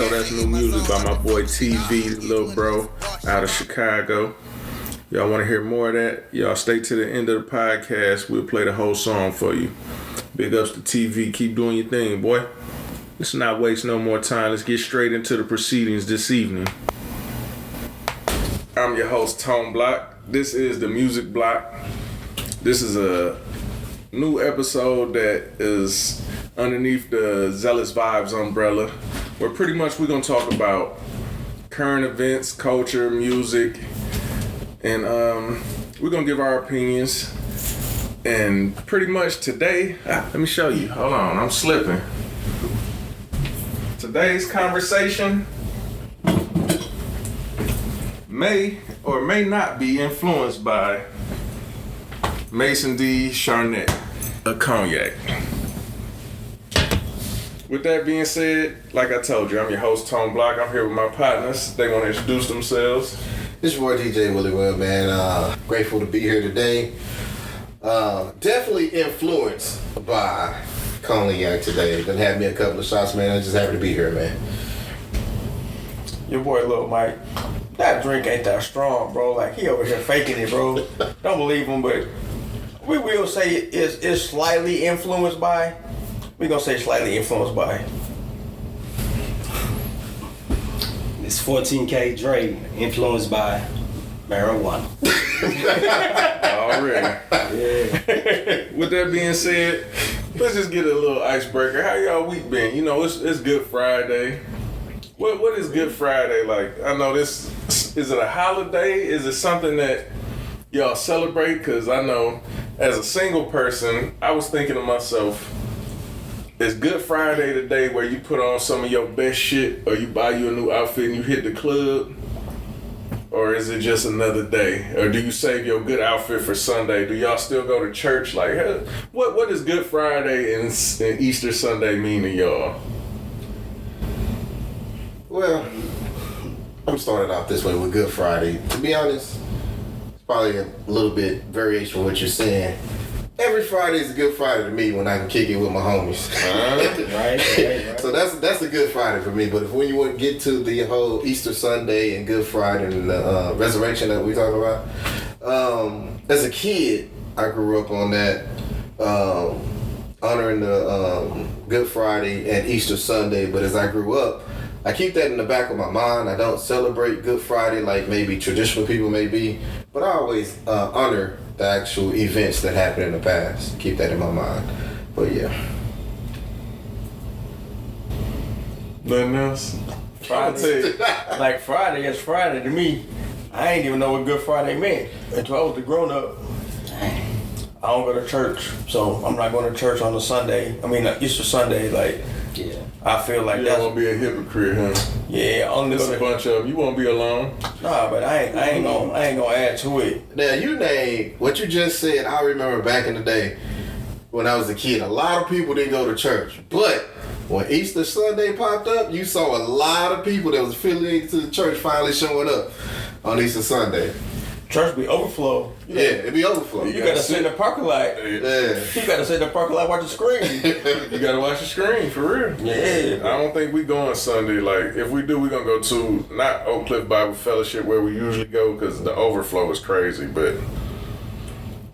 That's new music by my boy TV, little bro, out of Chicago. Y'all want to hear more of that? Y'all stay to the end of the podcast. We'll play the whole song for you. Big ups to TV. Keep doing your thing, boy. Let's not waste no more time. Let's get straight into the proceedings this evening. I'm your host, Tone Block. This is the Music Block. This is a new episode that is underneath the Zealous Vibes umbrella, where pretty much we're going to talk about current events, culture, music, and we're going to give our opinions. And pretty much today, let me show you. Hold on, I'm slipping. Today's conversation may or may not be influenced by Mason D. Charnett, a cognac. With that being said, like I told you, I'm your host, Tone Block. I'm here with my partners. They want to introduce themselves. This your boy DJ Willie Will, man. Grateful to be here today. Definitely influenced by cognac today. Done had me a couple of shots, man. I'm just happy to be here, man. Your boy Lil Mike. That drink ain't that strong, bro. Like, he over here faking it, bro. Don't believe him, but we will say it's slightly influenced by. We gonna say slightly influenced by. It's 14K Dre, influenced by marijuana. Already. Yeah. With that being said, let's just get a little icebreaker. How y'all week been? You know, it's Good Friday. What is Good Friday like? I know this, is it a holiday? Is it something that y'all celebrate? Because I know as a single person, I was thinking to myself, is Good Friday the day where you put on some of your best shit, or you buy you a new outfit and you hit the club? Or is it just another day? Or do you save your good outfit for Sunday? Do y'all still go to church? Like, what does Good Friday and Easter Sunday mean to y'all? Well, I'm starting off this way with Good Friday. To be honest, it's probably a little bit variation from what you're saying. Every Friday is a Good Friday to me when I can kick it with my homies. Right. So that's a Good Friday for me. But if when you want to get to the whole Easter Sunday and Good Friday and the resurrection that we talk about, as a kid, I grew up on that, honoring the Good Friday and Easter Sunday. But as I grew up, I keep that in the back of my mind. I don't celebrate Good Friday like maybe traditional people may be, but I always honor the actual events that happened in the past. Keep that in my mind. But yeah. Nothing else? I'll tell you. Like, Friday is Friday to me. I ain't even know what Good Friday meant until I was a grown up. I don't go to church, so I'm not going to church on a Sunday. I mean, Easter Sunday, like, Yeah. I feel like You that's... don't want to be a hypocrite, huh? Yeah, only There's a bunch of them. You won't be alone. Nah, but I ain't gonna add to it. Now you name what you just said. I remember back in the day when I was a kid, a lot of people didn't go to church. But when Easter Sunday popped up, you saw a lot of people that was affiliated to the church finally showing up on Easter Sunday. Church be overflow. Yeah, it be overflow. You gotta sit in the parking lot. Yeah. You gotta sit in the parking lot, watch the screen. You gotta watch the screen, for real. Yeah. I don't think we going Sunday. Like, if we do, we gonna go to, not Oak Cliff Bible Fellowship where we usually go, because the overflow is crazy, but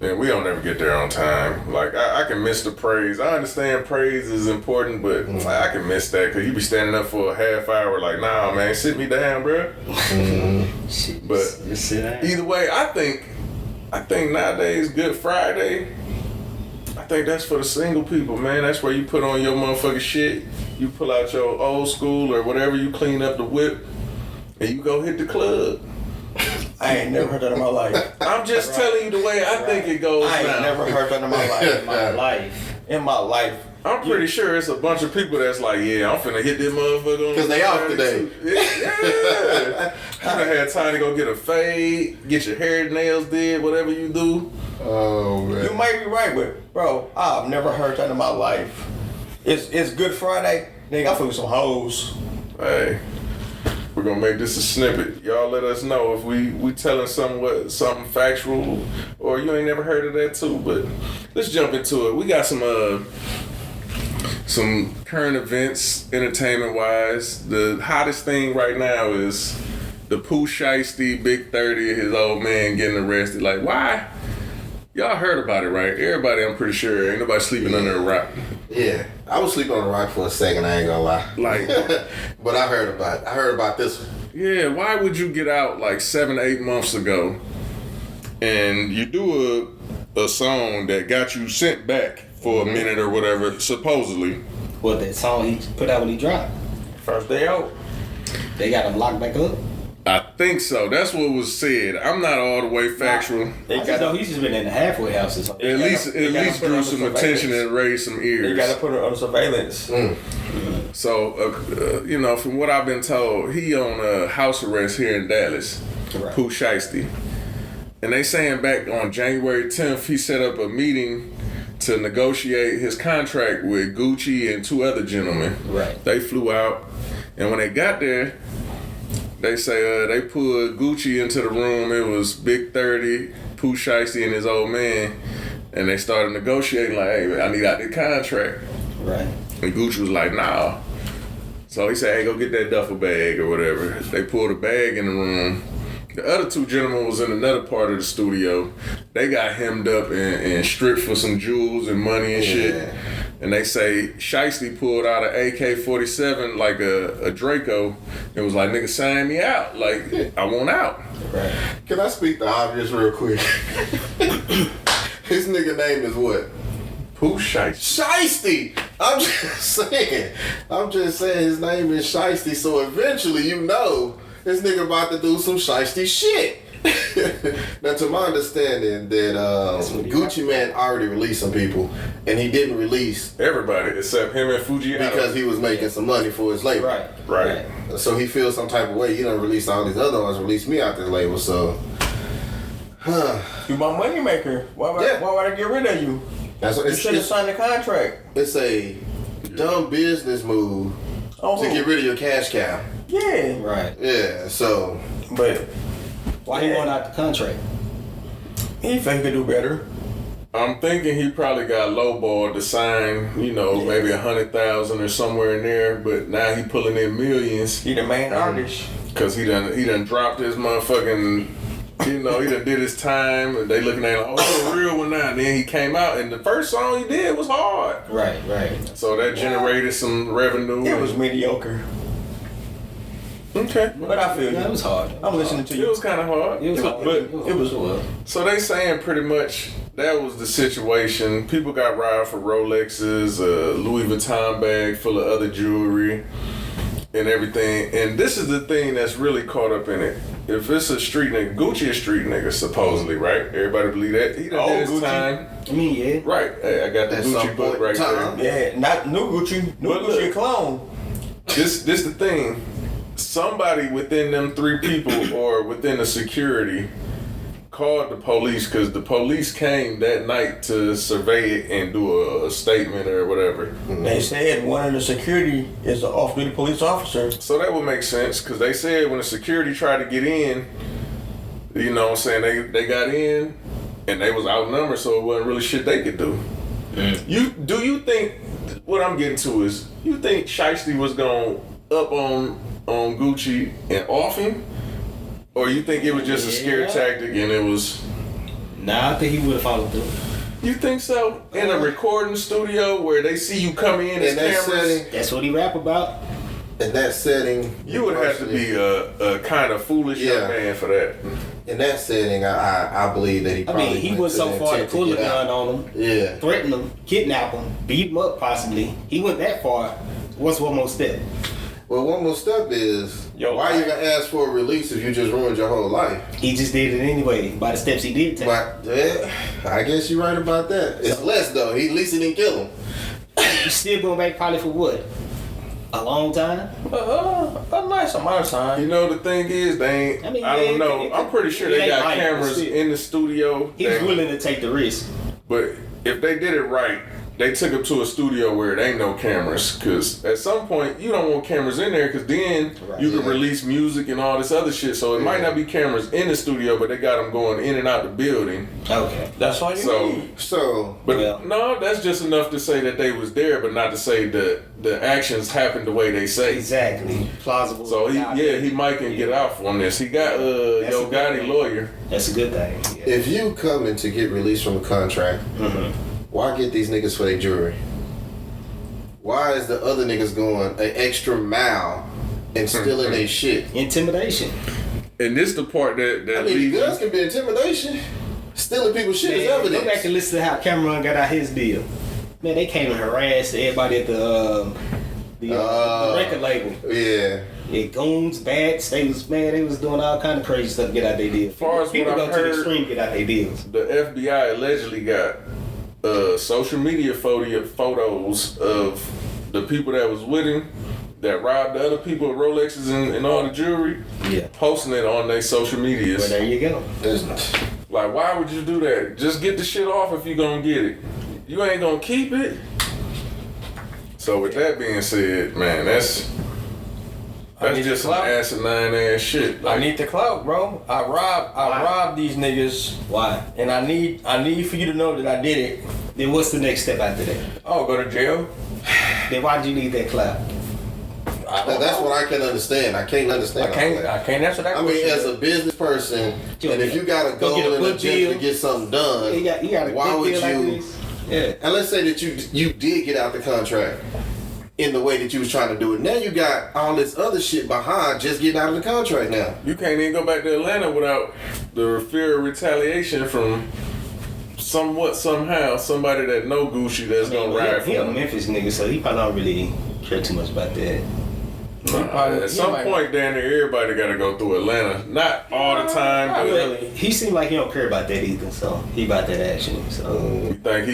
man, we don't ever get there on time. Like, I can miss the praise. I understand praise is important, but like, I can miss that, because you be standing up for a half hour like, nah, man, sit me down, bro. But You see that? either way, I think nowadays Good Friday, I think that's for the single people, man. That's where you put on your motherfucking shit. You pull out your old school or whatever, you clean up the whip, and you go hit the club. I ain't never heard that in my life. I'm just telling you the way I think it goes I ain't now. never heard that in my life. My life. In my life. I'm pretty sure it's a bunch of people that's like, yeah, I'm finna hit this motherfucker on 'Cause they off today. Yeah. You done had time to go get a fade, get your hair, nails did, whatever you do. Oh man. You might be right, but bro, I've never heard that in my life. It's Good Friday. Nigga, I feel some hoes. Hey, we're gonna make this a snippet. Y'all let us know if we telling something factual, or you ain't never heard of that too. But let's jump into it. We got some some current events, entertainment wise. The hottest thing right now is the Pooh Shiesty, Big 30, his old man getting arrested. Like, why? Y'all heard about it, right? Everybody, I'm pretty sure. Ain't nobody sleeping under a rock. Yeah, I was sleeping on the rock for a second. I ain't gonna lie. Like, but I heard about this one. yeah, why would you get out like 7-8 months ago and you do a song that got you sent back for a minute or whatever, supposedly? What, that song he put out when he dropped? First day out. They got him locked back up? I think so. That's what was said. I'm not all the way factual. They I just know he's just been in the halfway house or something. At least they gotta put drew on some surveillance. attention and raised some ears. They gotta put her on surveillance. So, from what I've been told, he on house arrest here in Dallas, Right. Pooh Shiesty. And they saying back on January 10th, he set up a meeting to negotiate his contract with Gucci and 2 other gentlemen. Right. They flew out, and when they got there, they say they pulled Gucci into the room. It was Big 30, Pooh Shiesty, and his old man. And they started negotiating like, hey, I need out the contract. Right. And Gucci was like, nah. So he said, hey, go get that duffel bag or whatever. They pulled a bag in the room. The other 2 gentlemen was in another part of the studio. They got hemmed up and stripped for some jewels and money and shit. And they say Shiesty pulled out an AK-47 like a Draco and was like, nigga, sign me out. Like, I want out. Right. Can I speak the obvious real quick? His nigga name is what? Pooh Shiesty. Shiesty! I'm just saying his name is Shiesty, so eventually you know this nigga about to do some Shiesty shit. Now, to my understanding, that Gucci Man already released some people, and he didn't release Everybody except him and Fujiano. because he was making some money for his label. Right. Right. So he feels some type of way. You don't release all these other ones, release me out this label. So, You my money maker. Why would I get rid of you? that's what You should have signed the contract. it's a dumb business move Oh, to get rid of your cash cow. yeah. Right. Yeah. So But Why he want out the contract? he think he could do better. I'm thinking he probably got lowballed to sign, maybe 100,000 or somewhere in there, but now he pulling in millions He the main artist. because he done dropped his motherfucking, he done did his time, and they looking at him, oh, he's a real one now. And then he came out, and the first song he did was hard. Right. So that generated some revenue. It was mediocre. okay. But I feel Yeah, it you. was hard. I'm listening to It you. was kind of hard. It was hard. But It was so they saying pretty much that was the situation. People got robbed for Rolexes, a Louis Vuitton bag full of other jewelry and everything. And this is the thing that's really caught up in it. If it's a street nigga, Gucci a street nigga, supposedly, right? Everybody believe that. He done did his Gucci. time. I mean, yeah. Right. Hey, I got the At Gucci some book point right in time. there. Yeah, not new Gucci. New But Gucci a look. clone. This the thing. Somebody within them 3 people or within the security called the police because the police came that night to survey it and do a statement or whatever. They said one of the security is an off-duty police officer. So that would make sense because they said when the security tried to get in, you know what I'm saying, they got in and they was outnumbered, so it wasn't really shit they could do. Do you think, what I'm getting to is, you think Shiesty was going up on Gucci and off him? Or you think it was just a scare Yeah. tactic and it was... Nah, I think he would have followed through. You think so? In a recording studio where they see you come in as in that cameras, setting, That's what he rap about. in that setting, you would have to be a kind of foolish young Yeah. man for that. in that setting. I believe that he I probably. mean, he went went to so the far to intent pull a get out. gun on him, Yeah. threaten him, kidnap him, beat him up possibly. He went that far. What's one more step? Well, one more step is Yo, why you gonna ask for a release if you just ruined your whole life? He just did it anyway by the steps he did take. But yeah, I guess you're right about that. It's less though. He at least he didn't kill him. He's still going back probably for what? A long time? A nice amount of time. You know, the thing is, they ain't, I mean, I don't yeah, know. it- I'm pretty sure it they ain't got right, but cameras still. in the studio. He was that- willing to take the risk. But if they did it right, they took him to a studio where it ain't no cameras, because at some point you don't want cameras in there, because then you can release music and all this other shit. So it might not be cameras in the studio, but they got them going in and out the building. Okay, that's all you need. But no, that's just enough to say that they was there, but not to say that the actions happened the way they say. Exactly, plausible. So he might can get out on this. He got Yo Gotti lawyer. That's a good thing. Yeah. If you coming to get released from a contract, why get these niggas for their jewelry? Why is the other niggas going an extra mile and stealing their shit? Intimidation. And this the part that I mean, guns can be intimidation. Stealing people's shit is evidence. Go back and listen to how Cameron got out his deal. Man, they came and harassed everybody at the record label. Yeah. Yeah, goons, bats, they was doing all kind of crazy stuff to get out their deals. As far as people what go I've to the heard, extreme to get out their deals. The FBI allegedly got social media photos of the people that was with him that robbed the other people of Rolexes and all the jewelry. Yeah. Posting it on their social medias. Well, there you go. Like, why would you do that? Just get the shit off if you gonna get it. You ain't gonna keep it. So with that being said, man, that's just some asinine ass shit. Like, I need the clout, bro. I robbed these niggas. Why? And I need for you to know that I did it. Then what's the next step after that? Oh, go to jail. Then why did you need that clout? That's what I can understand. I can't understand. I can't answer that question. I mean, as a business person, and if you got a goal and a agenda to get something done, you got a why would you? Like this? Yeah. And let's say that you did get out the contract in the way that you was trying to do it. Now you got all this other shit behind just getting out of the contract now. You can't even go back to Atlanta without the fear of retaliation from somehow somebody that know Gucci that's gonna ride for him. He a him. Memphis nigga, so he probably don't really care too much about that. At some point down there, everybody got to go through Atlanta. Not all the time, but really. He seemed like he don't care about that either, so he about that action. So you think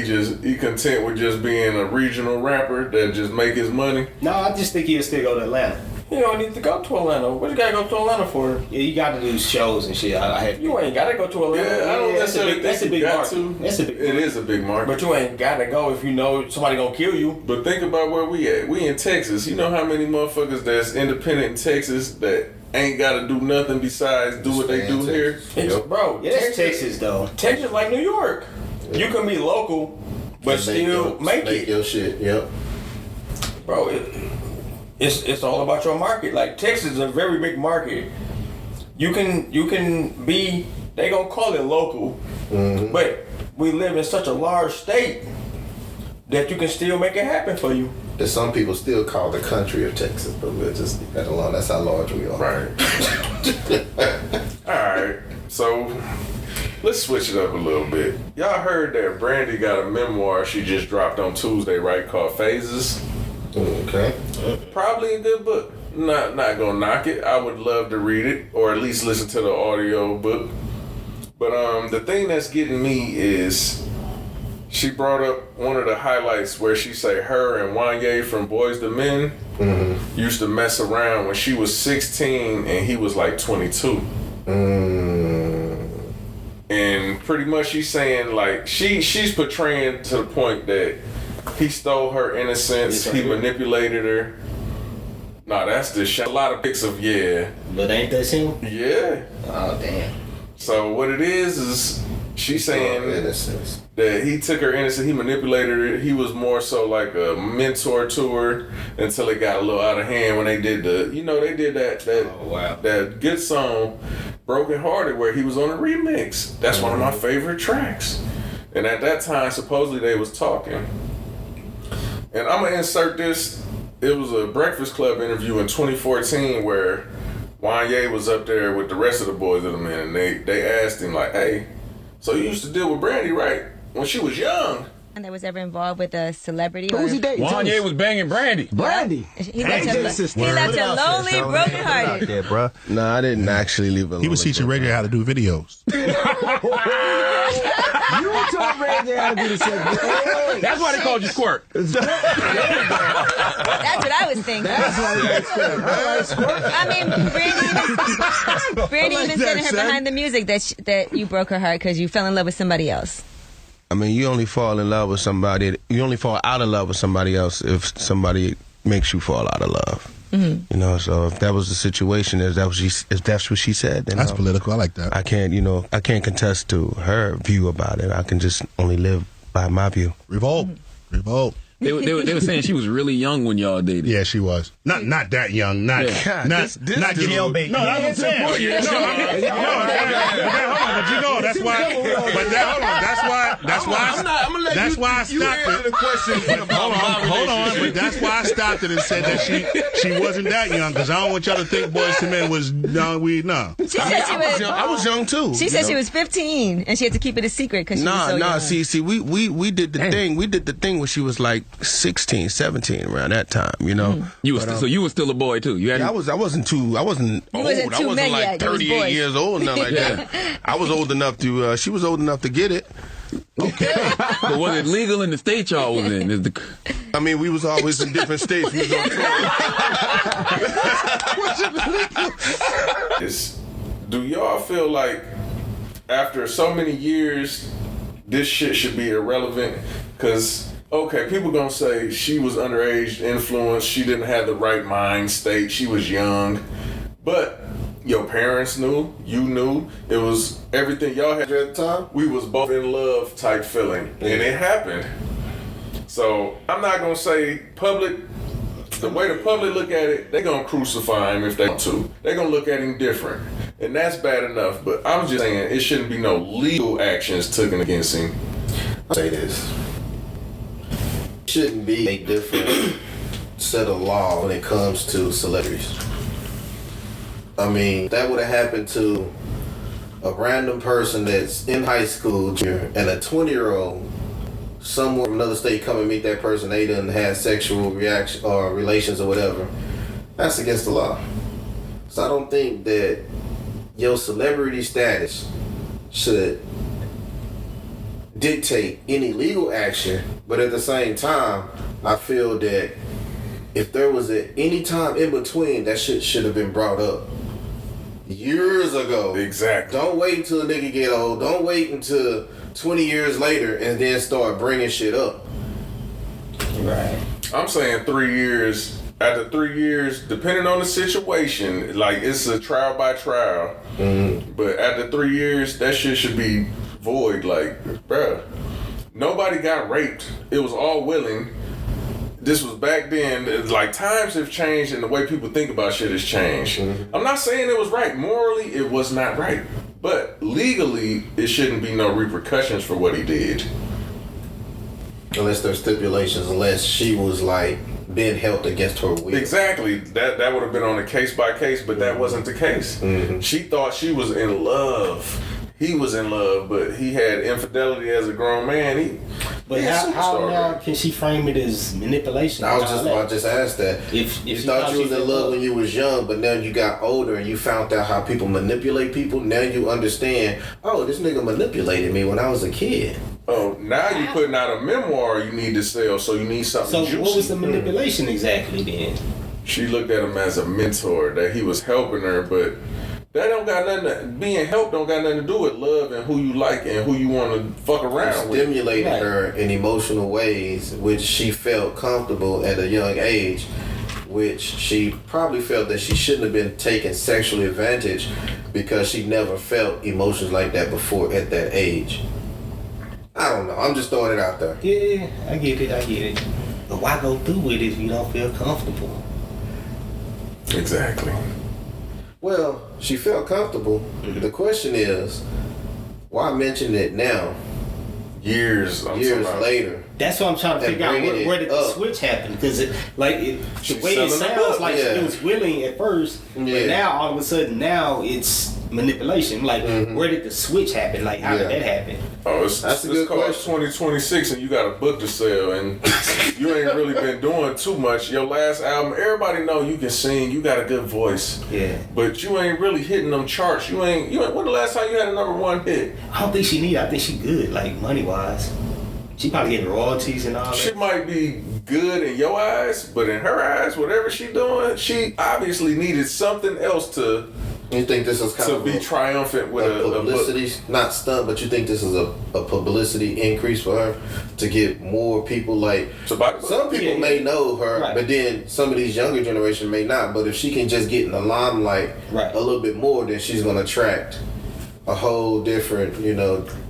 he content with just being a regional rapper that just make his money? no, I just think he'll still go to Atlanta. You don't need to go to Atlanta. What you gotta go to Atlanta for? Yeah, you got to do shows and shit. You ain't gotta go to Atlanta. Yeah, I don't necessarily that's a think you big got market. to. That's a big It market. is a big market. But you ain't gotta go if you know somebody gonna kill you. But think about where we at. We in Texas. You know how many motherfuckers that's independent in Texas that ain't got to do nothing besides do what they do here? Bro, Yeah, that's Texas though. Texas like New York. You can be local, but still make it. your shit. Yep. Bro, it's all about your market. Like, Texas is a very big market. You can be, they gonna call it local, but we live in such a large state that you can still make it happen for you. That some people still call the country of Texas, but we'll just leave that alone. That's how large we are. Right. Alright, so let's switch it up a little bit. Y'all heard that Brandy got a memoir she just dropped on Tuesday, right? Called Phases. Okay. Probably a good book. Not gonna knock it. I would love to read it or at least listen to the audio book. But the thing that's getting me is she brought up one of the highlights where she say her and Wanye from Boyz II Men used to mess around when she was 16 and he was like 22. And pretty much she's saying like she's portraying to the point that he stole her innocence, he manipulated her. Nah, that's the shit. A lot of pics of But ain't that him? Yeah. Oh damn. So what it is she's saying innocence. that he took her innocence, he manipulated her. He was more so like a mentor to her until it got a little out of hand when they did that good song, Broken Hearted, where he was on a remix. That's one of my favorite tracks. And at that time, supposedly they was talking. And I'm gonna insert this. It was a Breakfast Club interview in 2014 where Wanye was up there with the rest of the Boyz II Men, and they asked him like, "Hey, so you used to deal with Brandy, right? When she was young?" And that was ever involved with a celebrity? Who's he dating? Wanye was banging Brandy. Brandy. He left you lonely, brokenhearted. Yeah, bro. No, I didn't actually leave it. He was teaching Radio how to do videos. You told Randy how to do the segment. That's why they called you Squirt. That's what I was thinking. That's why he got squirt. All right, squirt. I mean, Brandy even said to her behind the music that you broke her heart because you fell in love with somebody else. I mean, you only fall in love with somebody. You only fall out of love with somebody else if somebody makes you fall out of love. You know, so if that was the situation, if that's what she said, then That's political. I like that. I can't contest to her view about it. I can just only live by my view. Revolt. They were saying she was really young when y'all dated. Yeah, she was. Not that young. Not getting. No, that's what I'm saying. Hold on, but you know that's why. But hold on, that's why. That's why I stopped it. The question Hold on, but that's why I stopped it and said that she wasn't that young, because I don't want y'all to think Boyz II Men was young. She said I was young too. She said she was 15 and she had to keep it a secret because she was so young. See, we did the thing. We did the thing when she was like 16, 17, around that time. You know, So you were still a boy too. You I wasn't old. I wasn't like 38 years old, nothing like that. I was old enough to. She was old enough to get it. Okay. But was it legal in the state y'all was in? I mean, we was always in different states. We was on tour. Do y'all feel like after so many years, this shit should be irrelevant? Because, okay, people gonna say she was underage influence, she didn't have the right mind state, she was young. But your parents knew, you knew, it was everything y'all had at the time. We was both in love type feeling, and it happened. So I'm not gonna say public. The way the public look at it, they gonna crucify him if they want to. They gonna look at him different, and that's bad enough. But I'm just saying it shouldn't be no legal actions taken against him. I'll say this: shouldn't be a different set of law when it comes to celebrities. I mean, that would have happened to a random person that's in high school and a 20-year-old somewhere from another state come and meet that person, they done had sexual reaction or relations or whatever. That's against the law. So I don't think that your celebrity status should dictate any legal action, but at the same time, I feel that if there was any time in between, that shit should have been brought up years ago. Exactly. Don't wait until a nigga get old. Don't wait until 20 years later and then start bringing shit up. Right. I'm saying 3 years. After 3 years, depending on the situation, like it's a trial by trial. But after 3 years, that shit should be void. Like, bruh, nobody got raped. It was all willing. This was back then. It's like times have changed and the way people think about shit has changed. I'm not saying it was right. Morally, it was not right. But legally, it shouldn't be no repercussions for what he did. Unless there's stipulations, unless she was like being held against her will. Exactly. That would have been on a case by case, but that wasn't the case. She thought she was in love. He was in love, but he had infidelity as a grown man. But how now can she frame it as manipulation? I was just about to ask that. If you thought you was in love when you was young, but now you got older and you found out how people manipulate people, now you understand, oh, this nigga manipulated me when I was a kid. Oh, now you're putting out a memoir you need to sell, so you need something So juicy. what was the manipulation exactly then? She looked at him as a mentor, that he was helping her, but that don't got nothing being helped don't got nothing to do with love and who you like and who you want to fuck around with. Stimulated her in emotional ways, which she felt comfortable at a young age, which she probably felt that she shouldn't have been taken sexually advantage because she never felt emotions like that before at that age. I don't know. I'm just throwing it out there. Yeah, I get it. But why go through with it if you don't feel comfortable? Exactly. Well, she felt comfortable. The question is, why mention it now? Years later. That's what I'm trying to figure out. Where did the switch happen? Because the way it sounds like it was willing at first, but now all of a sudden now it's manipulation. Like where did the switch happen? Like how did that happen? Oh, that's a good question. 2026 and you got a book to sell and you ain't really been doing too much. Your last album, everybody know you can sing, you got a good voice. Yeah. But you ain't really hitting them charts. You ain't when the last time you had a #1 hit? I don't think she need it. I think she good, like money wise. She probably getting royalties and all that. She might be good in your eyes, but in her eyes, whatever she doing, she obviously needed something else to You think this is kind to of be triumphant with a publicity, not stunt, but you think this is a publicity increase for her to get more people like some people may know her, but then some of these younger generation may not. But if she can just get in the limelight a little bit more, then she's gonna attract a whole different,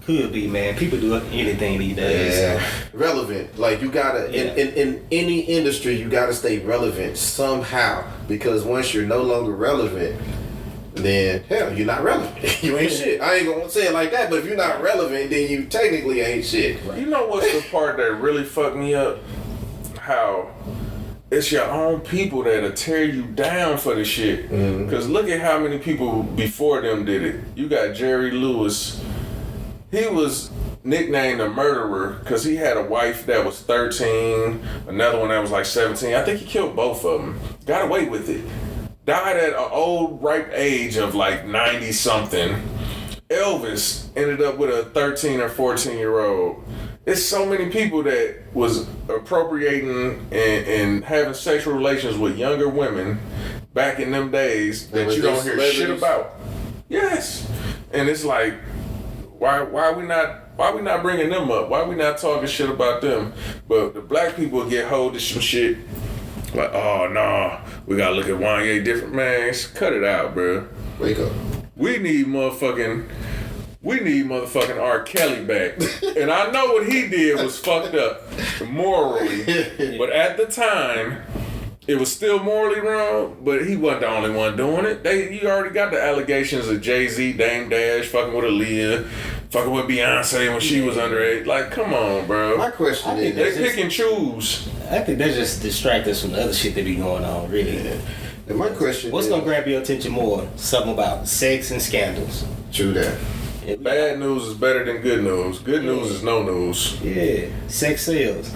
Could be, man. People do anything these days. Yeah, relevant. Like you gotta in any industry, you gotta stay relevant somehow, because once you're no longer relevant, then hell, you're not relevant. You ain't shit. I ain't gonna say it like that, but if you're not relevant, then you technically ain't shit. You know what's the part that really fucked me up? How it's your own people that'll tear you down for the shit. Cause look at how many people before them did it. You got Jerry Lewis. He was nicknamed a murderer because he had a wife that was 13, another one that was like 17. I think he killed both of them. Got away with it. Died at an old ripe age of like 90 something. Elvis ended up with a 13 or 14-year-old. It's so many people that was appropriating and having sexual relations with younger women back in them days that you don't hear shit about. Yes. And it's like, why we not bringing them up? Why we not talking shit about them? But the black people get hold of some shit like, oh no, we gotta look at Wanye different. Man, cut it out, bro. Wake up. We need motherfucking R. Kelly back. And I know what he did was fucked up morally, but at the time it was still morally wrong, but he wasn't the only one doing it. You already got the allegations of Jay-Z, Dame Dash, fucking with Aaliyah, fucking with Beyonce when she was underage. Like, come on, bro. My question is, they pick and choose. I think they just distract us from the other shit that be going on, really. And my question what's gonna grab your attention more? Something about sex and scandals. True that. Bad news is better than good news. Good news is no news. Yeah, sex sells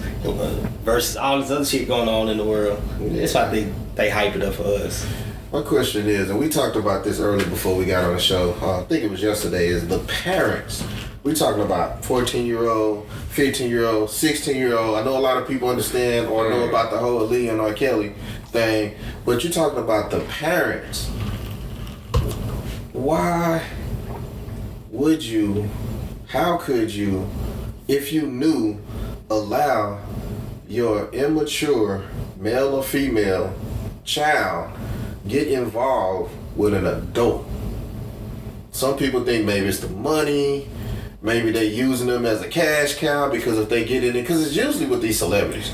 versus all this other shit going on in the world. That's why they hype it up for us. My question is, and we talked about this earlier before we got on the show, I think it was yesterday, is the parents. We talking about 14-year-old, 15-year-old, 16-year-old. I know a lot of people understand or know about the whole Aaliyah and R. Kelly thing, but you're talking about the parents. Why would you, how could you, if you knew, allow your immature male or female child get involved with an adult? Some people think maybe it's the money, maybe they're using them as a cash cow because if they get in it, because it's usually with these celebrities.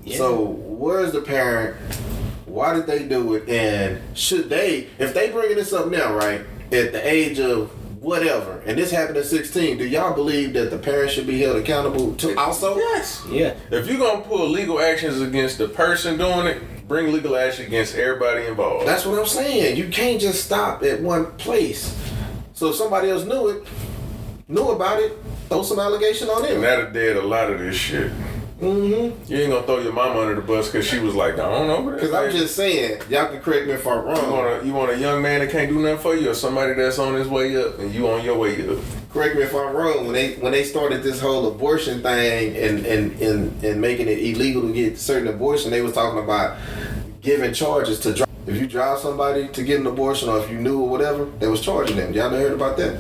Yeah. So where's the parent? Why did they do it? And should they, if they bringing this up now, right, at the age of whatever, and this happened at 16, do y'all believe that the parents should be held accountable to also? Yes. Yeah. If you're gonna pull legal actions against the person doing it, bring legal action against everybody involved. That's what I'm saying. You can't just stop at one place. So if somebody else knew about it, throw some allegation on them. And that'll dead a lot of this shit. Mm-hmm. You ain't gonna throw your mama under the bus because she was like, I don't know. Because I'm just saying, y'all can correct me if I'm wrong. You want a young man that can't do nothing for you, or somebody that's on his way up and you on your way up? Correct me if I'm wrong. When they started this whole abortion thing and making it illegal to get certain abortion, they was talking about giving charges to drive. If you drive somebody to get an abortion, or if you knew or whatever, they was charging them. Y'all never heard about that?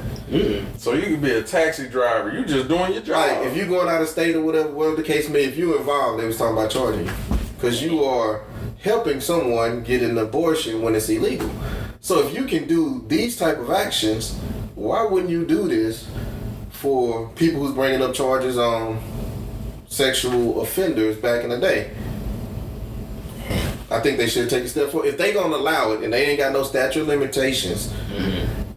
So you could be a taxi driver. You just doing your job. Like if you going out of state or whatever the case may be, if you involved, they was talking about charging you because you are helping someone get an abortion when it's illegal. So if you can do these type of actions, why wouldn't you do this for people who's bringing up charges on sexual offenders back in the day? I think they should take a step forward. If they gonna allow it and they ain't got no statute of limitations,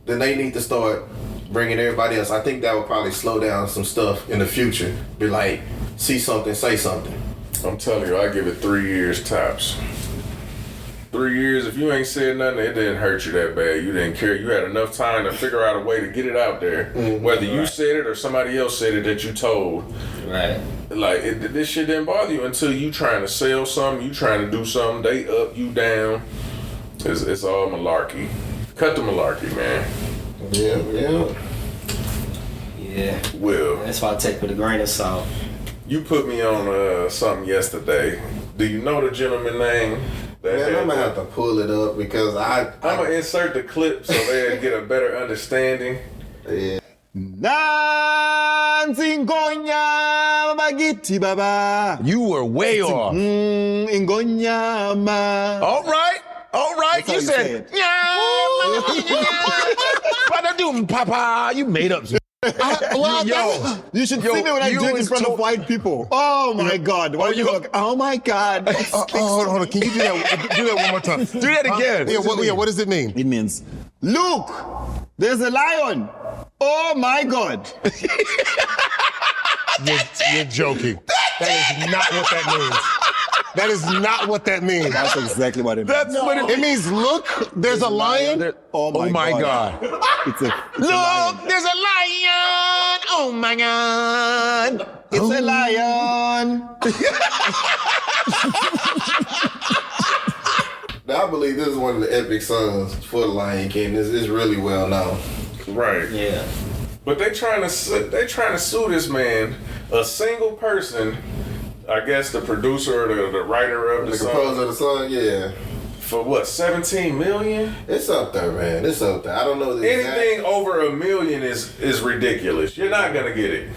then they need to start bringing everybody else. I think that would probably slow down some stuff in the future. Be like, see something, say something. I'm telling you, I give it 3 years tops. 3 years, if you ain't said nothing, it didn't hurt you that bad. You didn't care. You had enough time to figure out a way to get it out there. Whether you said it or somebody else said it that you told. Right. Like, this shit didn't bother you until you trying to sell something, you trying to do something, they up, you down. It's all malarkey. Cut the malarkey, man. Yeah. Will. That's why I take with a grain of salt. You put me on something yesterday. Do you know the gentleman name Man, I'm gonna have to pull it up because I'm gonna insert the clip so they get a better understanding. Yeah. Nanzingonya magiti baba. You were way off. Ingonyama. All right. That's You said, Papa. You made up. You should see me when I do it in front of white people. Oh my God! Oh my God! Hold on. Can you do that one more time? Do that again. What does it mean? It means, look, there's a lion. Oh my God! You're joking. That is not what that means. That is not what that means. That's exactly what it means. That's what it means. Look, there's a lion. Oh my God! It's a Look, there's a lion. Oh my God. It's a lion. Now, I believe this is one of the epic songs for the Lion King. It's really well known. Right. Yeah. But they trying to sue this man, a single person. I guess the producer or the writer of the composer of the song, yeah. For what, 17 million? It's up there, man. It's up there. I don't know the anything over $1 million is ridiculous. You're not gonna get it.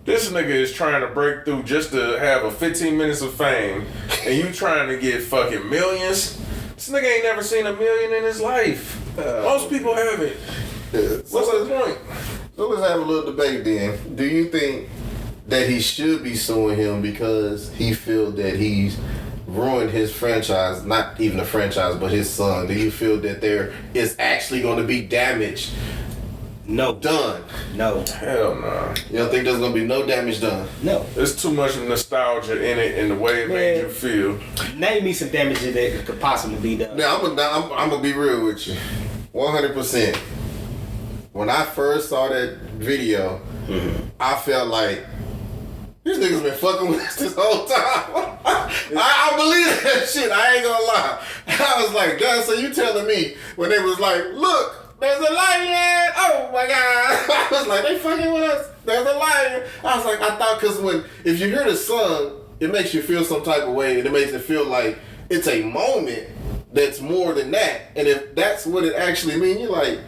This nigga is trying to break through just to have a 15 minutes of fame, and you trying to get fucking millions. This nigga ain't never seen $1 million in his life. Most people haven't. What's the point? So let's have a little debate then. Do you think that he should be suing him because he feels that he's ruined his franchise, not even the franchise, but his son? Do you feel that there is actually going to be damage done? No. Hell no. You don't think there's going to be no damage done? No. There's too much nostalgia in it and the way it made you feel. Name me some damage that could possibly be done. Now, I'm going to be real with you. 100%. When I first saw that video, I felt like, these niggas been fucking with us this whole time. I believe that shit. I ain't gonna lie. I was like, God, so you telling me when they was like, look, there's a lion. Oh my God. I was like, they fucking with us. There's a lion. I was like, I thought because if you hear the song, it makes you feel some type of way, and it makes it feel like it's a moment that's more than that. And if that's what it actually means, you're like,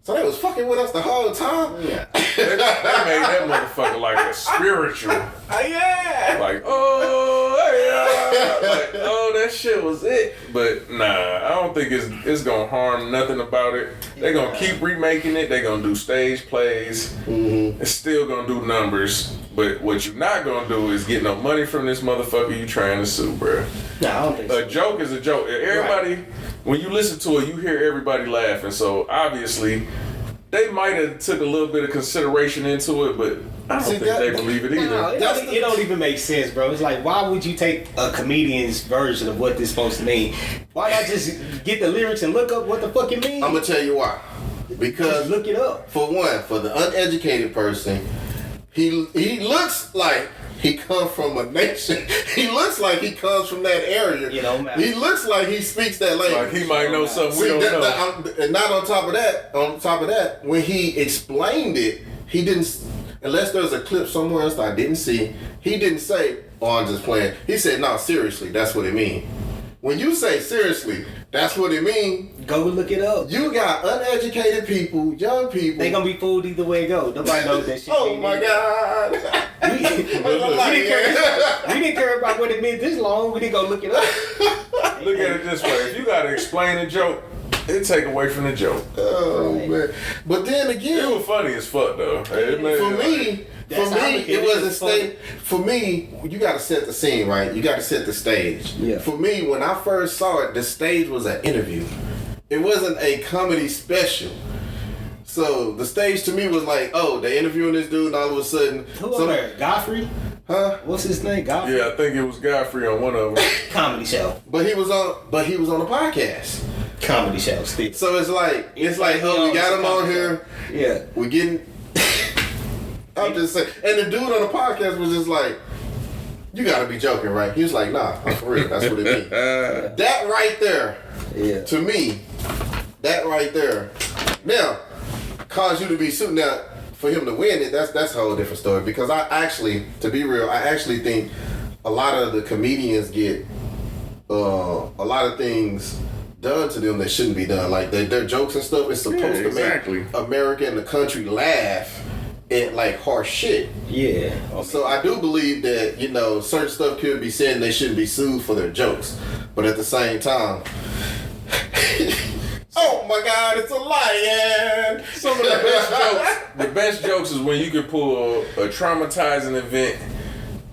so they was fucking with us the whole time? Yeah. they made that motherfucker like a spiritual. Yeah. Like, oh, yeah. Like, oh, that shit was it. But nah, I don't think it's gonna harm nothing about it. They're gonna keep remaking it. They're gonna do stage plays. It's still gonna do numbers. But what you're not gonna do is get no money from this motherfucker you trying to sue, bro. No, I don't think so. A joke is a joke. Everybody, when you listen to it, you hear everybody laughing. So obviously, they might have took a little bit of consideration into it, but I don't think they believe it either. No, it don't even make sense, bro. It's like, why would you take a comedian's version of what this is supposed to mean? Why not just get the lyrics and look up what the fuck it means? I'm gonna tell you why. Because just look it up. For one, for the uneducated person, he looks like he comes from a nation. He looks like he comes from that area. You know, man. He looks like he speaks that language. Like he might know something we don't know. And not on top of that, when he explained it, he didn't, unless there's a clip somewhere else I didn't see, he didn't say, oh, I'm just playing. He said, no, seriously, that's what it means. When you say seriously, that's what it means. Go look it up. You got uneducated people, young people. They gonna be fooled either way it go. Nobody knows that shit. Oh my God. We didn't care about what it meant this long. We didn't go look it up. Look at it this way. If you gotta explain a joke, it take away from the joke. Oh man. But then again, it was funny as fuck though. For me, it wasn't stay. For me, you got to set the scene, right? You got to set the stage. Yeah. For me, when I first saw it, the stage was an interview. It wasn't a comedy special. So the stage to me was like, oh, they interviewing this dude, and all of a sudden, Godfrey? Huh? What's his name? Godfrey? Yeah, I think it was Godfrey on one of them. Comedy show. But he was on a podcast. Comedy show. Steve. So it's like, oh, we got him on here. Yeah. We're getting. I'm just saying. And the dude on the podcast was just like, you gotta be joking, right? He was like, nah, I'm for real. That's what it means. That right there, to me, that right there, now, caused you to be sued. Now, for him to win it, that's a whole different story. Because I actually, to be real, I actually think a lot of the comedians get a lot of things done to them that shouldn't be done. Like their jokes and stuff is supposed to make America and the country laugh at like harsh shit. Yeah. So I do believe that, you know, certain stuff could be said and they shouldn't be sued for their jokes. But at the same time, oh my God, it's a lion! Some of the best jokes is when you can pull a traumatizing event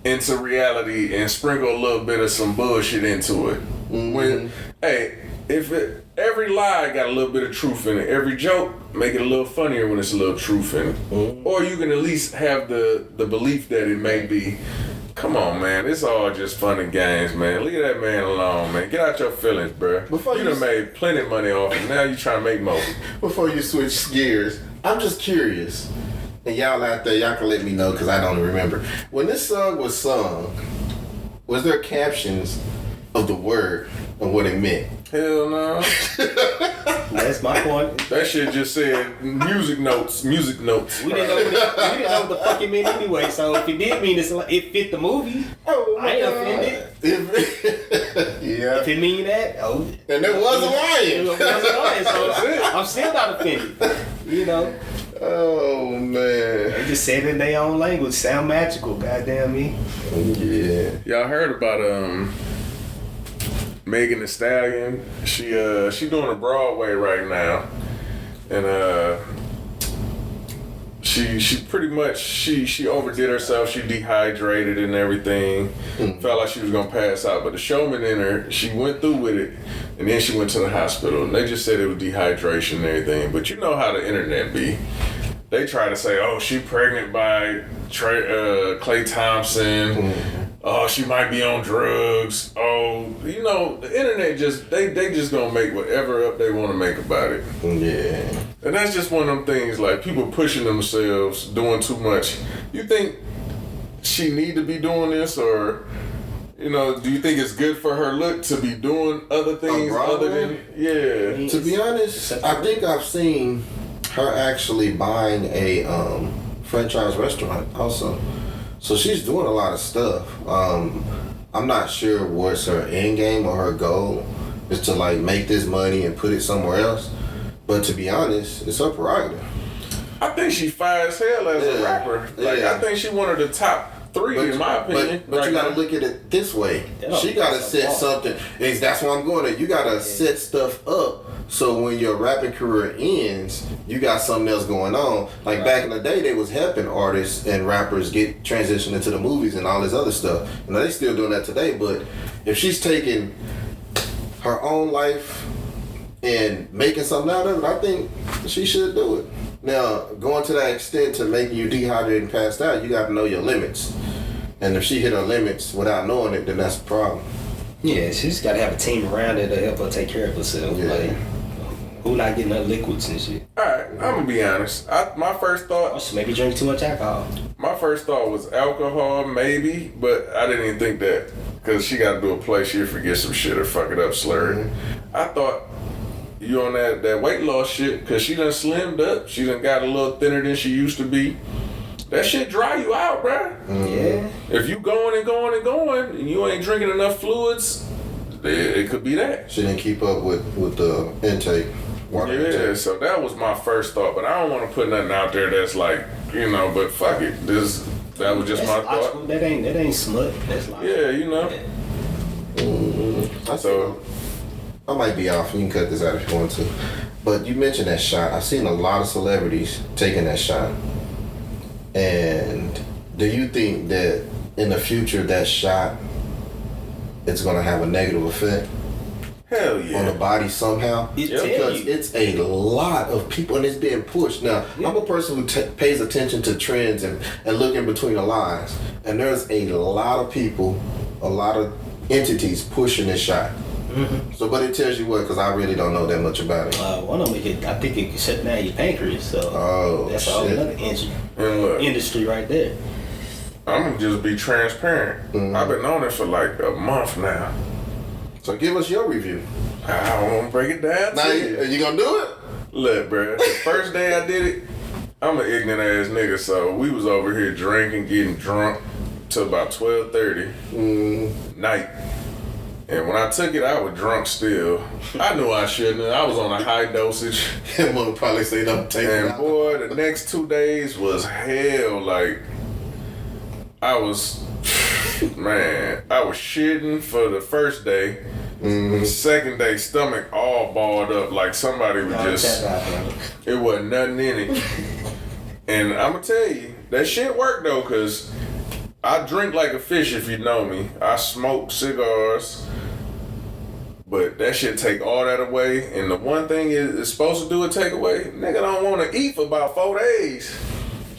into reality and sprinkle a little bit of some bullshit into it. When, hey, every lie got a little bit of truth in it. Every joke make it a little funnier when it's a little truth in it. Or you can at least have the belief that it may be. Come on, man. It's all just fun and games, man. Leave that man alone, man. Get out your feelings, bro. You done made plenty of money off it. Now you trying to make more. Before you switch gears, I'm just curious. And y'all out there, y'all can let me know because I don't remember. When this song was sung, was there captions of the word and what it meant? Hell no. That's my point. That shit just said music notes. We didn't know what the fuck it meant anyway. So if it did mean it fit the movie, I ain't offended. Yeah. If it mean that, and there was a lion. There was a lion, so I'm still not offended. You know. Oh man. They just said it in their own language. Sound magical, goddamn me. Yeah. Y'all heard about Megan Thee Stallion? She doing a Broadway right now, and she pretty much she overdid herself. She dehydrated and everything. Felt like she was gonna pass out, but the showman in her, she went through with it, and then she went to the hospital, and they just said it was dehydration and everything. But you know how the internet be. They try to say, oh, she pregnant by Klay Thompson. Oh, she might be on drugs. Oh, you know, the internet just, they just gonna make whatever up they want to make about it. Yeah. And that's just one of them things, like people pushing themselves, doing too much. You think she need to be doing this, or, you know, do you think it's good for her look to be doing other things other than, yeah. To be honest, I think I've seen her actually buying a franchise restaurant also. So she's doing a lot of stuff. I'm not sure what's her end game or her goal is to like make this money and put it somewhere else. But to be honest, it's her prerogative. I think she fire as hell as a rapper. Like I think she one of the top 3 in my opinion. But you gotta look at it this way. She gotta set something. That's why I'm going to. You gotta set stuff up so when your rapping career ends, you got something else going on. Like back in the day, they was helping artists and rappers get transitioned into the movies and all this other stuff. You know, they still doing that today. But if she's taking her own life and making something out of it, I think she should do it. Now, going to that extent to making you dehydrated and passed out, you got to know your limits. And if she hit her limits without knowing it, then that's a problem. Yeah, she's got to have a team around her to help her take care of herself. Yeah. Like, who not getting her liquids and shit? Alright, I'm going to be honest. My first thought... She maybe drink too much alcohol. My first thought was alcohol, maybe, but I didn't even think that. Because she got to do a play, she'll forget some shit or fuck it up, slur it. I thought... You on that weight loss shit, cause she done slimmed up. She done got a little thinner than she used to be. That shit dry you out, bruh. Yeah. If you going and you ain't drinking enough fluids, it could be that. She didn't keep up with the intake. Water intake. So that was my first thought. But I don't want to put nothing out there that's like, you know, but fuck it. That was just my thought. That ain't smut. That's like, yeah, you know. Yeah. So I might be off. You can cut this out if you want to. But you mentioned that shot. I've seen a lot of celebrities taking that shot. And do you think that in the future that shot it's going to have a negative effect? Hell yeah. On the body somehow? Because it's a lot of people and it's being pushed. Now, I'm a person who pays attention to trends and looking between the lines. And there's a lot of people, a lot of entities pushing this shot. Mm-hmm. So, but it tells you what, because I really don't know that much about it. One of them, I think it can shut down your pancreas. So that's all another industry right there. I'm gonna just be transparent. Mm-hmm. I've been on it for like a month now. So give us your review. I want to break it down. Now, you gonna do it? Look, bro. The first day I did it, I'm an ignorant ass nigga, so we was over here drinking, getting drunk till about 12:30 night. And when I took it, I was drunk still. I knew I shouldn't. I was on a high dosage. That mother probably say don't take it. And boy, the next 2 days was hell. Like, I was shitting for the first day. The second day, stomach all balled up like somebody was just. It wasn't nothing in it. And I'm gonna tell you, that shit worked though, cause I drink like a fish if you know me. I smoke cigars, but that shit take all that away. And the one thing it's supposed to do is take away. Nigga don't want to eat for about 4 days.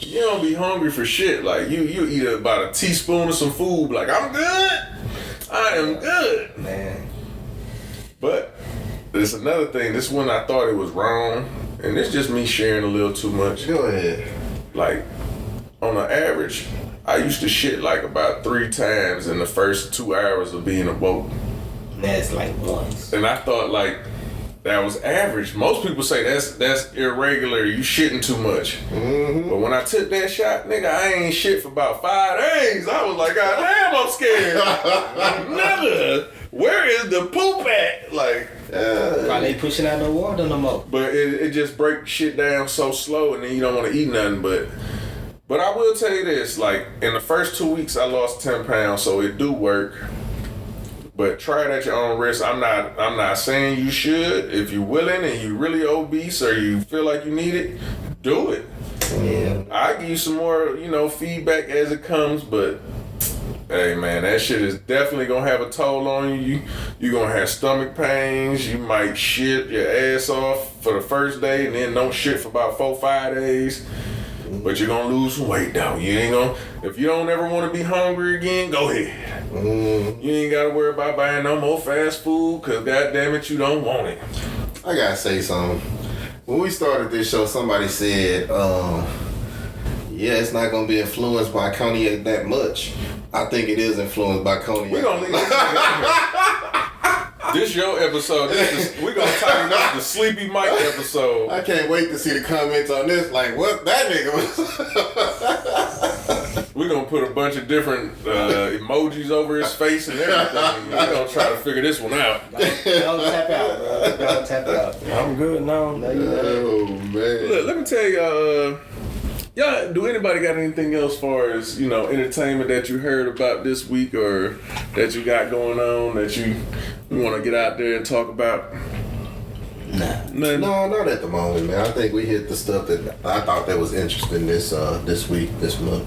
You don't be hungry for shit. Like you eat about a teaspoon of some food. Like I'm good. I am good, man. But there's another thing. This one I thought it was wrong, and it's just me sharing a little too much. Go ahead. Like on an average, I used to shit like about 3 times in the first 2 hours of being a boat. That's like once. And I thought like that was average. Most people say that's irregular. You shitting too much. But when I took that shot, nigga, I ain't shit for about 5 days. I was like, God damn, I'm scared. Nigga, where is the poop at? Like, why they pushing out no water no more? But it just breaks shit down so slow, and then you don't want to eat nothing. But I will tell you this: like in the first 2 weeks, I lost 10 pounds, so it do work. But try it at your own risk. I'm not saying you should. If you're willing and you really obese or you feel like you need it, do it. Yeah. I'll give you some more, feedback as it comes, but hey man, that shit is definitely gonna have a toll on you. You're gonna have stomach pains. You might shit your ass off for the first day and then don't shit for about 4-5 days. But you're gonna lose some weight though. You ain't gonna, if you don't ever wanna be hungry again, go ahead. You ain't gotta worry about buying no more fast food, cause goddamn it, you don't want it. I gotta say something. When we started this show, somebody said, yeah, it's not gonna be influenced by cognac that much. I think it is influenced by cognac. We gonna leave this your episode. We're gonna tighten up the Sleepy Mike episode. I can't wait to see the comments on this. Like, what that nigga was. We're gonna put a bunch of different emojis over his face and everything. We're gonna try to figure this one out. Don't tap out, bro. Don't tap out. I'm good now. Oh, man. Look, let me tell y'all, do anybody got anything else far as, entertainment that you heard about this week or that you got going on that you want to get out there and talk about? Nah. No, not at the moment, man. I think we hit the stuff that I thought that was interesting this week, this month.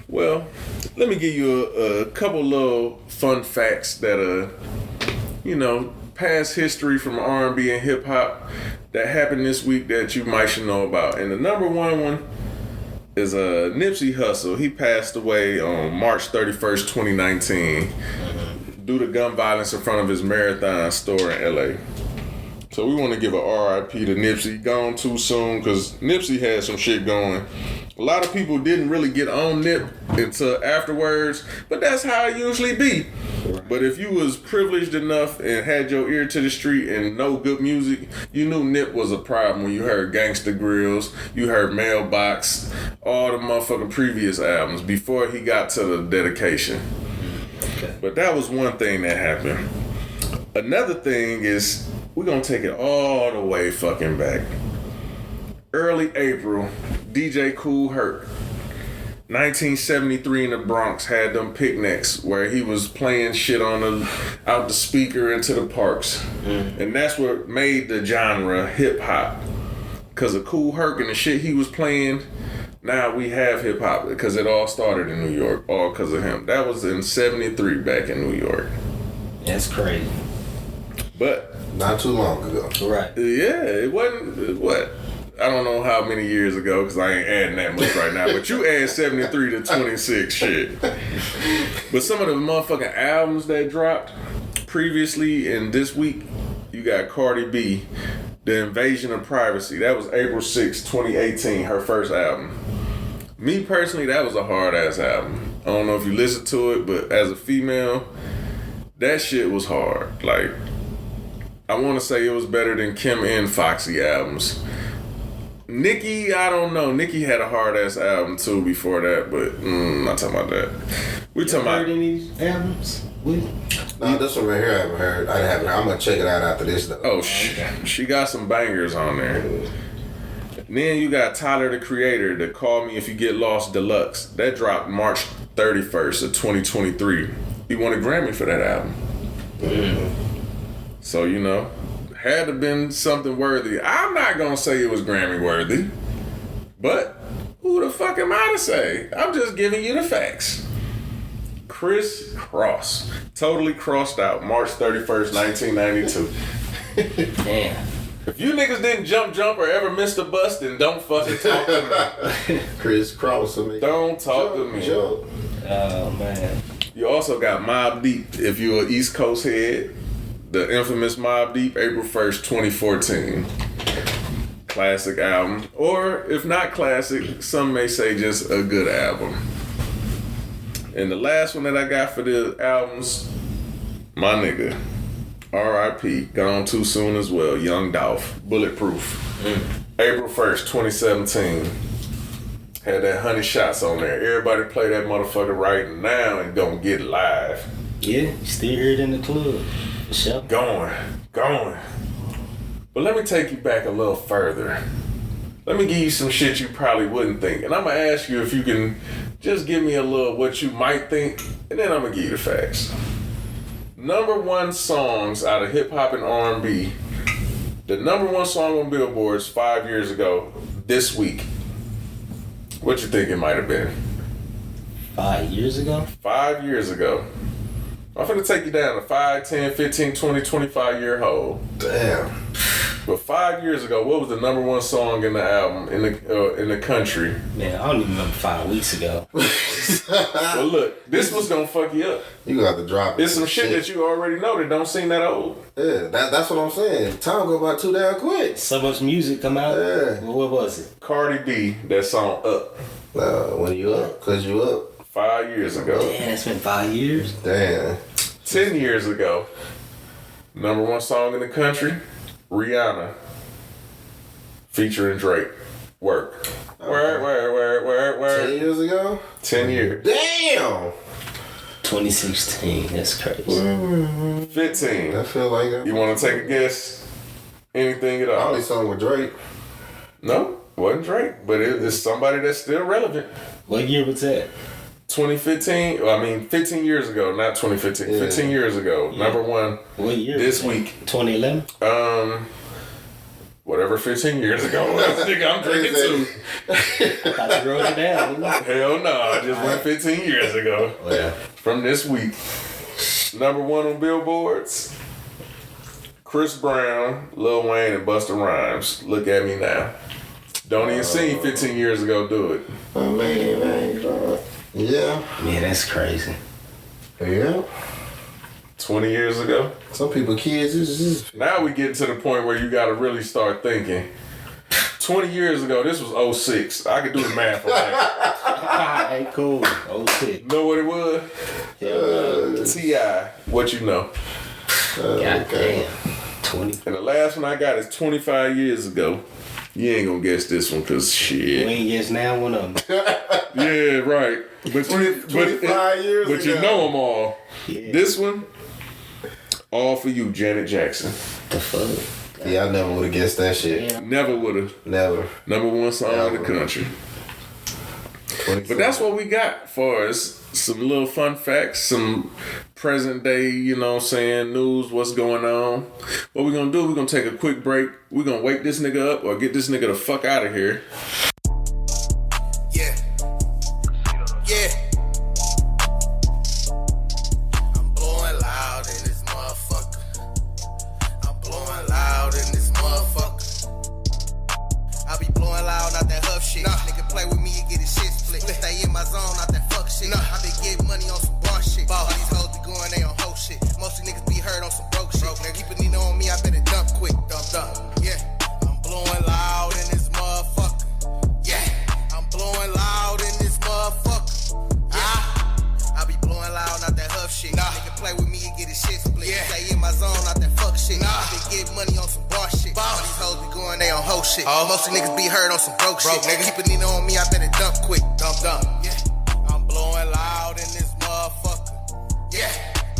Well, let me give you a couple little fun facts that past history from R&B and hip hop that happened this week that you might should know about. And the number one is Nipsey Hussle. He passed away on March 31st, 2019 due to gun violence in front of his Marathon store in LA. So we want to give a RIP to Nipsey. Gone too soon because Nipsey had some shit going. A lot of people didn't really get on Nip until afterwards, but that's how it usually be. But if you was privileged enough and had your ear to the street and know good music, you knew Nip was a problem when you heard Gangsta Grills, you heard Mailbox, all the motherfucking previous albums before he got to the dedication. Okay. But that was one thing that happened. Another thing is, we're gonna take it all the way fucking back. Early April, DJ Kool Herc, 1973 in the Bronx, had them picnics where he was playing shit out the speaker into the parks. And that's what made the genre hip hop. Cause of Kool Herc and the shit he was playing, now we have hip hop because it all started in New York, all because of him. That was in 73 back in New York. That's crazy. But not too long ago. Right. Yeah, it wasn't, what? I don't know how many years ago because I ain't adding that much right now. But you add 73 to 26 shit. But some of the motherfucking albums that dropped previously and this week, you got Cardi B, The Invasion of Privacy. That was April 6, 2018, her first album. Me personally, that was a hard ass album. I don't know if you listened to it, but as a female, that shit was hard. Like, I want to say it was better than Kim and Foxy albums. Nicki, I don't know. Nicki had a hard ass album too before that, but I'm not talking about that. We're talking about any albums with? No, this one right here I haven't heard. I haven't. I'm gonna check it out after this though. Oh, she got some bangers on there. Then you got Tyler the Creator, the Call Me If You Get Lost Deluxe. That dropped March 31st of 2023. He won a Grammy for that album. So, you know, had to been something worthy. I'm not gonna say it was Grammy worthy, but who the fuck am I to say? I'm just giving you the facts. Chris Cross, Totally Crossed Out, March 31st, 1992. Damn. If you niggas didn't jump or ever missed a bus, then don't fucking talk to me. Chris Cross to me. Don't talk to me. Joke. Oh, man. You also got Mobb Deep, if you're an East Coast head. The infamous Mobb Deep, April 1st, 2014. Classic album. Or, if not classic, some may say just a good album. And the last one that I got for the albums, my nigga, R.I.P., gone too soon as well, Young Dolph, Bulletproof. April 1st, 2017. Had that 100 shots on there. Everybody play that motherfucker right now and gonna get live. Yeah, still hear it in the club. For sure. Going. But let me take you back a little further. Let me give you some shit you probably wouldn't think. And I'm gonna ask you if you can just give me a little what you might think, and then I'm gonna give you the facts. Number one songs out of hip hop and R&B. The number one song on Billboards 5 years ago, this week. What you think it might have been? 5 years ago? 5 years ago. I'm finna take you down to 5, 10, 15, 20, 25 year hole. Damn. But 5 years ago, what was the number one song in the album in the country? Man, I don't even remember 5 weeks ago. Well, look, this was gonna fuck you up. You got to drop it. It's some shit that you already know that don't seem that old. Yeah, that's what I'm saying. Time go by too damn quick. So much music come out. Yeah. Well, what was it? Cardi B, that song Up. When you up, cause you up. 5 years ago. Damn, it's been 5 years. Damn. 10 years ago. Number one song in the country, Rihanna, featuring Drake. Work. Word. 10 years ago? 10 years. Damn! 2016, that's crazy. 15. I feel like it. You want to take a guess? Anything at all? Only song with Drake. No, wasn't Drake, but it's somebody that's still relevant. What year was that? 2015. 15 years ago, not 2015. Yeah. 15 years ago. Yeah. Number one. What year? This week. 2011. Whatever 15 years ago. Nigga, I'm drinking too. I wrote it down. Hell no, I just went 15 years ago. Oh, yeah. From this week. Number one on Billboards. Chris Brown, Lil Wayne, and Busta Rhymes. Look at me now. Don't even seen 15 years ago do it. Yeah. Man, that's crazy. Yeah. 20 years ago. Some people kids is now we get to the point where you gotta really start thinking. 20 years ago, this was 06. I could do the math on that. Hey, cool. 06. Know what it was? T.I. What you know? God damn. 20. And the last one I got is 25 years ago. You ain't gonna guess this one, cause shit. We ain't guess now one of them. Yeah, right. But 25 years But ago. you know them all. Yeah. This one, all for you, Janet Jackson. The fuck? Yeah, I never would have guessed that shit. Yeah. Never would've. Never. Number one song in the country. But that's what we got for us. Some little fun facts, some present day, you know what I'm saying, news, what's going on. What we're gonna do, we're gonna take a quick break. We're gonna wake this nigga up or get this nigga the fuck out of here. Yeah. I'm blowing loud in this motherfucker. I be blowing loud, not that huff shit. Nigga play with me, you get his shit split. Stay in my zone, not that fuck shit. I been getting money on some bar shit. All these hoes be going, they on hoe shit. Most of these niggas be hurt on some broke shit. Nigga, keep a Nina on me, I better dump quick. Dump. Yeah, I'm blowing loud in this motherfucker. Yeah, I'm blowing loud in this motherfucker. I be blowing loud, not that huff shit. Nigga play with me, you get his shit split. Stay in my zone, not that fuck shit. I been getting money on some bar shit. All these hoes be going, they on hoe shit. Most of these niggas be hurt on some broke shit. Nigga, keep a Nina on me, I better dump quick. Dump. Yeah, I'm blowing loud in this motherfucker. Yeah,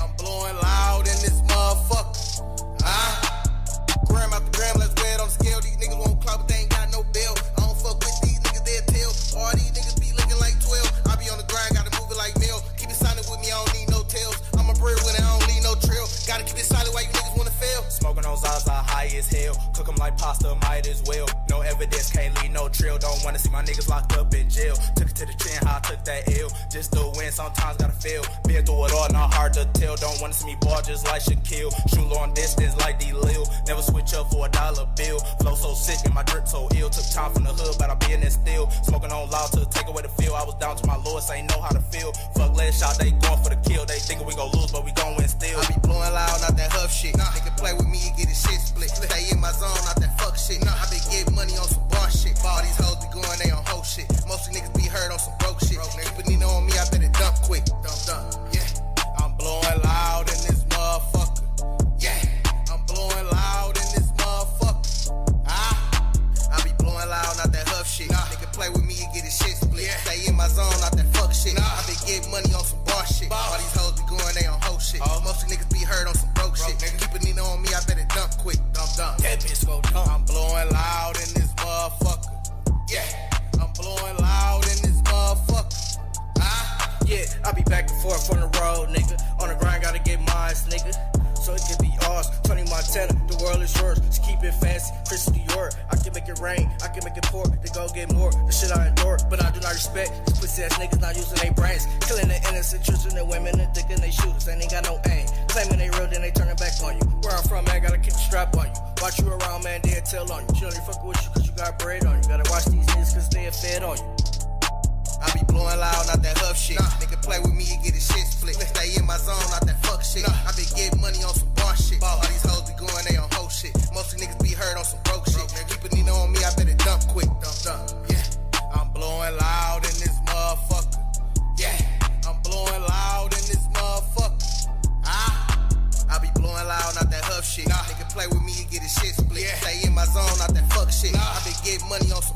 I'm blowing loud imposter, might as well. No evidence, can't leave no trail. Don't wanna see my niggas locked up in jail. Took it to the chin, how I took that L. Just to win, sometimes gotta fail. Been through it all, not hard to tell. Don't wanna see me ball just like Shaquille. Shoot long distance like D-Lil. Never switch up for $1 bill. Flow so sick and my drip so ill. Took time from the hood, but I be in it still. Smoking on loud to take away the feel. I was down to my lowest, ain't know how to feel. Fuck last shot, they going for the kill. They thinking we gon' lose, but we gon' win still. I be blowing loud, not that huff shit. Nigga play with me, you get his shit split. Stay in my zone, not that fuck shit. I be getting money on some bar shit. All these hoes be going, they on hoe shit. Most of niggas be hurt on some broke shit. Keep a Nino on me, I better dump quick. Dump, yeah. I'm blowing loud in this motherfucker. Yeah. I'm blowing loud in this motherfucker. I be blowing loud, not that huff shit. Nigga play with me, you get his shit split. Stay in my zone, not that fuck shit. I be getting money on some bar shit. All these hoes be going, they on hoe shit. Most of niggas be hurt on some broke shit. Keep a Nino on me, I better dump quick. Dump. That bitch go dump. I'm blowing loud in this motherfucker. Yeah. I'm blowing loud in this motherfucker. Yeah, I be back and forth on the road, nigga. On the grind, gotta get mine, nigga. So it can be ours. Tony Montana, the world is yours. Just keep it fancy. Chris New York. I can make it rain. I can make it pour. To go get more. The shit I endure. But I do not respect these pussy ass niggas not using their brains. Killing the innocent children and women and thinking they shooters. And ain't got no aim. Claiming they real, then they turning back on you. Where I'm from, man, gotta keep the strap on you. Watch you around, man, they'll tell on you. She only fuck with you cause you got bread on you. Gotta watch these niggas cause they are fed on you. I be blowing loud, not that huff shit. Nigga play with me, you get his shit split. Stay in my zone, not that fuck shit. I be getting money on some bar shit. All these hoes be going, they on hoe shit. Most of niggas be hurt on some broke shit. Keep a Nino on me, I better dump quick. Dump, yeah. I'm blowing loud in this motherfucker. Yeah. I'm blowing loud in this motherfucker. I be blowing loud, not that huff shit. Nigga play with me, you get his shit split. Stay in my zone, not that fuck shit. I be getting money on some